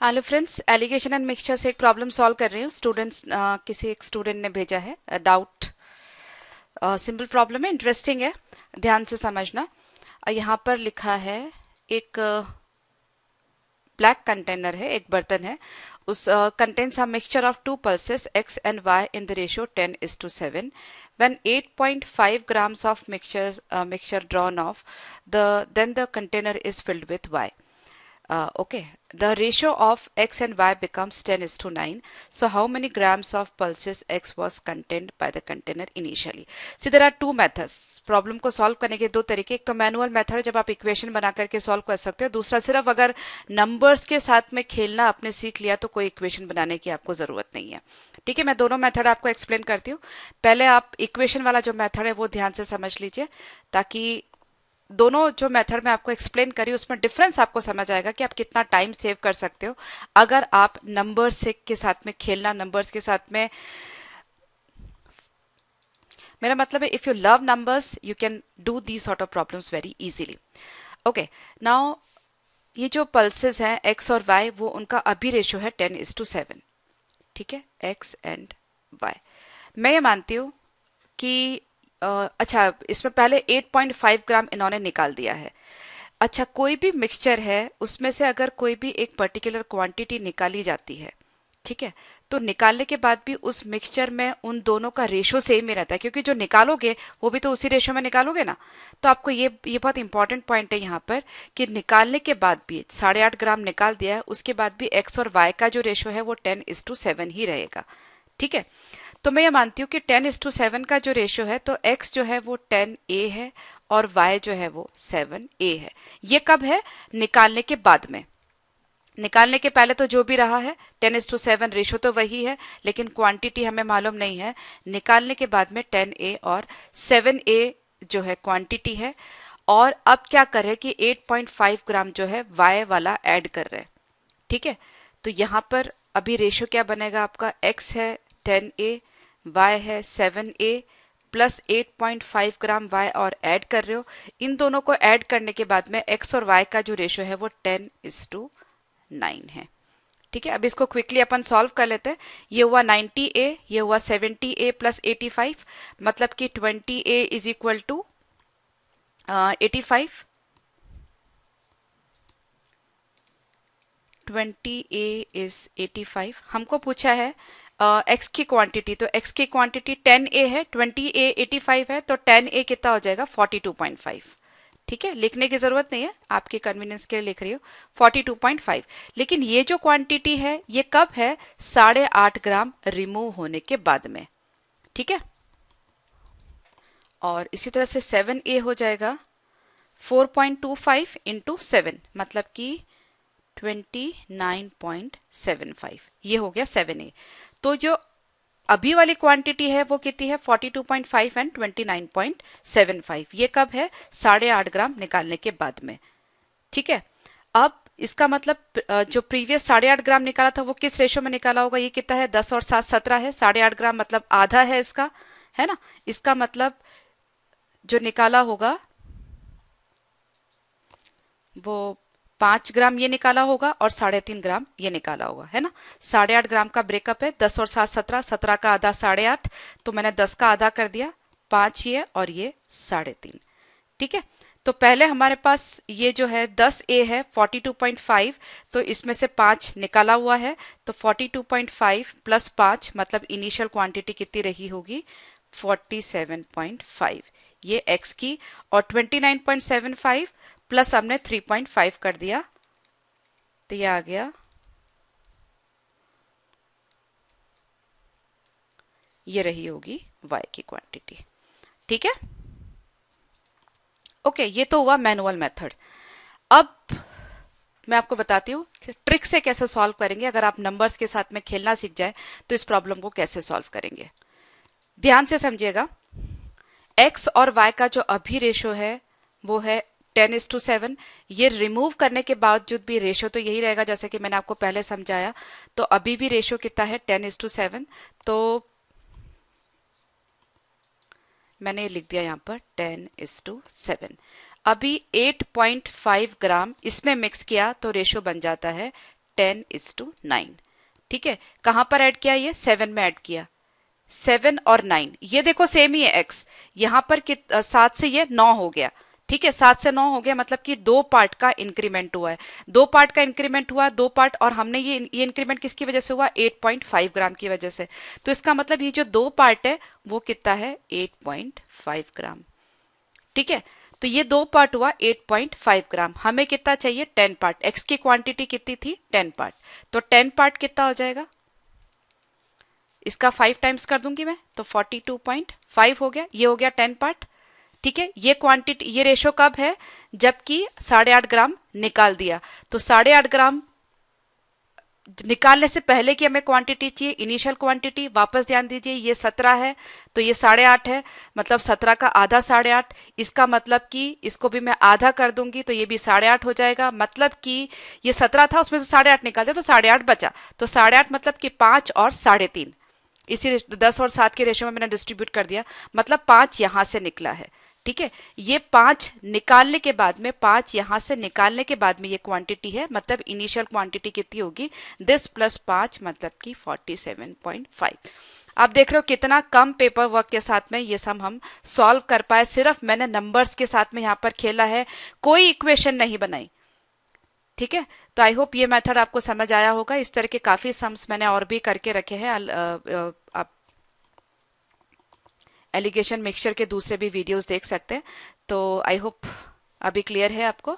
Hello friends, alligation and mixture से एक problem solve कर रही हूँ। स्टूडेंट्स किसी एक स्टूडेंट ने भेजा है डाउट। सिंपल प्रॉब्लम है, इंटरेस्टिंग है, ध्यान से समझना। यहाँ पर लिखा है एक ब्लैक कंटेनर है, एक बर्तन है। उस contains a mixture of two pulses x and y in the ratio 10:7 when 8.5 grams of mixture drawn off then the container is filled with y. Okay, the ratio of x and y becomes 10:9. So how many grams of pulses x was contained by the container initially? See, there are two methods. Problem को solve करने के दो तरीके, एक तो manual method जब आप equation बना करके सॉल्व कर सकते हो, दूसरा सिर्फ अगर नंबर्स के साथ में खेलना आपने सीख लिया तो कोई इक्वेशन बनाने की आपको जरूरत नहीं है। ठीक है, मैं दोनों मेथड आपको एक्सप्लेन करती हूँ। पहले आप इक्वेशन वाला जो मेथड है वो ध्यान से समझ लीजिए, ताकि दोनों जो मेथड में आपको एक्सप्लेन करी उसमें डिफरेंस आपको समझ आएगा कि आप कितना टाइम सेव कर सकते हो अगर आप नंबर्स के साथ में खेलना, नंबर्स के साथ में, मेरा मतलब है if you love numbers you can do the sort of problems very easily. Okay, now ये जो पल्सेस हैं एक्स और वाई, वो उनका अभी रेशियो है 10:7। ठीक है, एक्स एंड वाई। मैं ये मानती हूँ कि अच्छा, इसमें पहले 8.5 ग्राम इन्होंने निकाल दिया है। अच्छा, कोई भी मिक्सचर है उसमें से अगर कोई भी एक पर्टिकुलर क्वांटिटी निकाली जाती है, ठीक है, तो निकालने के बाद भी उस मिक्सचर में उन दोनों का रेशो सेम ही रहता है, क्योंकि जो निकालोगे वो भी तो उसी रेशो में निकालोगे ना। तो आपको ये बहुत इंपॉर्टेंट पॉइंट है यहाँ पर कि निकालने के बाद भी 8.5 ग्राम निकाल दिया है, उसके बाद भी एक्स और वाई का जो रेशो है वो 10:7 ही रहेगा। ठीक है, तो मैं ये मानती हूँ कि 10:7 का जो रेशियो है, तो x जो है वो 10a है और y जो है वो 7a है। ये कब है? निकालने के बाद में। निकालने के पहले तो जो भी रहा है 10:7 रेशियो तो वही है, लेकिन क्वांटिटी हमें मालूम नहीं है। निकालने के बाद में 10a और 7a जो है क्वांटिटी है। और अब क्या कर रहे हैं कि 8.5 ग्राम जो है y वाला ऐड कर रहे हैं। ठीक है, तो यहाँ पर अभी रेशियो क्या बनेगा आपका? x है 10a, y है 7a प्लस 8.5 ग्राम y और ऐड कर रहे हो। इन दोनों को ऐड करने के बाद में x और y का जो रेशियो है वो 10:9 है। ठीक है, अब इसको क्विकली अपन सॉल्व कर लेते हैं। ये हुआ 90a, ये हुआ 70a प्लस 85, मतलब कि 20a is equal to 85। 20a is 85। हमको पूछा है x की क्वांटिटी, तो x की क्वांटिटी 10a है, 20a 85 है, तो 10a कितना हो जाएगा? 42.5। ठीक है, लिखने की जरूरत नहीं है, आपके कन्वीनियंस के लिए लिख रही हूँ 42.5। लेकिन ये जो क्वांटिटी है ये कब है? 8.5 ग्राम रिमूव होने के बाद में। ठीक है, और इसी तरह से 7a हो जाएगा 4.25 इंटू 7, मतलब कि 29.75। ये हो गया 7a। तो जो अभी वाली क्वांटिटी है वो कितनी है? 42.5 एंड 29.75। ये कब है? 8.5 ग्राम निकालने के बाद में। ठीक है, अब इसका मतलब जो प्रीवियस 8.5 ग्राम निकाला था वो किस रेशो में निकाला होगा? ये कितना है? 10 और 7 17 है। 8.5 ग्राम मतलब आधा है इसका, है ना। इसका मतलब जो निकाला होगा वो 5 ग्राम ये निकाला होगा और 3.5 ग्राम ये निकाला होगा, है ना। 8.5 ग्राम का ब्रेकअप है। 10 और 7 17, 17 का आधा 8.5, तो मैंने 10 का आधा कर दिया, 5 ये और ये 3.5। ठीक है, तो पहले हमारे पास ये जो है 10a है 42.5, तो इसमें से 5 निकाला हुआ है, तो 42.5 प्लस 5 मतलब इनिशियल क्वांटिटी कितनी रही होगी? 47.5, ये x की। और 29.75 प्लस हमने 3.5 कर दिया, तो ये आ गया, ये रही होगी y की क्वांटिटी। ठीक है, ओके, ये तो हुआ मैनुअल मेथड। अब मैं आपको बताती हूँ ट्रिक से कैसे सॉल्व करेंगे। अगर आप नंबर्स के साथ में खेलना सीख जाए तो इस प्रॉब्लम को कैसे सॉल्व करेंगे, ध्यान से समझिएगा। x और y का जो अभी रेशो है वो है 10:7। ये रिमूव करने के बावजूद भी रेशो तो यही रहेगा जैसे कि मैंने आपको पहले समझाया। तो अभी भी रेशो कितना है? 10:7। तो मैंने लिख दिया यहाँ पर 10:7। अभी 8.5 ग्राम इसमें मिक्स किया तो रेशो बन जाता है 10:9। ठीक है, कहां पर ऐड किया? ये 7 में ऐड किया। 7 और 9 ये देखो सेम ही है x। यहां पर 7 से ये 9 हो गया। ठीक है, 7 से 9 हो गया, मतलब कि दो पार्ट का इंक्रीमेंट हुआ है। दो पार्ट का इंक्रीमेंट हुआ, दो पार्ट, और हमने ये इंक्रीमेंट किसकी वजह से हुआ? 8.5 ग्राम की वजह से। तो इसका मतलब ये जो दो पार्ट है वो कितना है? 8.5 ग्राम। ठीक है, तो ये दो पार्ट हुआ 8.5 ग्राम। हमें कितना चाहिए? 10 पार्ट। एक्स की क्वांटिटी कितनी थी? 10 पार्ट। तो 10 पार्ट कितना हो जाएगा? इसका 5 टाइम्स कर दूंगी मैं, तो 42.5 हो गया। ये हो गया 10 पार्ट। ठीक है, ये क्वांटिटी, ये रेशो कब है? जबकि 8.5 ग्राम निकाल दिया। तो 8.5 ग्राम निकालने से पहले की हमें क्वांटिटी चाहिए, इनिशियल क्वांटिटी। वापस ध्यान दीजिए, ये 17 है तो ये 8.5 है, मतलब 17 का आधा 8.5। इसका मतलब कि इसको भी मैं आधा कर दूंगी तो ये भी 8.5 हो जाएगा। मतलब कि ये 17 था, उसमें से 8.5 निकाल दिया तो 8.5 बचा। तो 8.5 मतलब कि 5 और 3.5, इसी 10 और 7 के रेशो में मैंने डिस्ट्रीब्यूट कर दिया, मतलब 5 यहां से निकला है। ठीक है, ये 5 निकालने के बाद में, 5 यहां से निकालने के बाद में ये क्वांटिटी है, मतलब इनिशियल क्वांटिटी कितनी होगी? दिस प्लस 5 मतलब कि 47.5। आप देख रहे हो कितना कम पेपर वर्क के साथ में ये सम हम सॉल्व कर पाए। सिर्फ मैंने नंबर्स के साथ में यहाँ पर खेला है, कोई इक्वेशन नहीं बनाई। ठीक है, तो आई होप ये मेथड आपको समझ आया होगा। इस तरह के काफी सम्स मैंने और भी करके रखे हैं। आप एलिगेशन मिक्सचर के दूसरे भी वीडियोस देख सकते हैं। तो आई होप अभी क्लियर है आपको।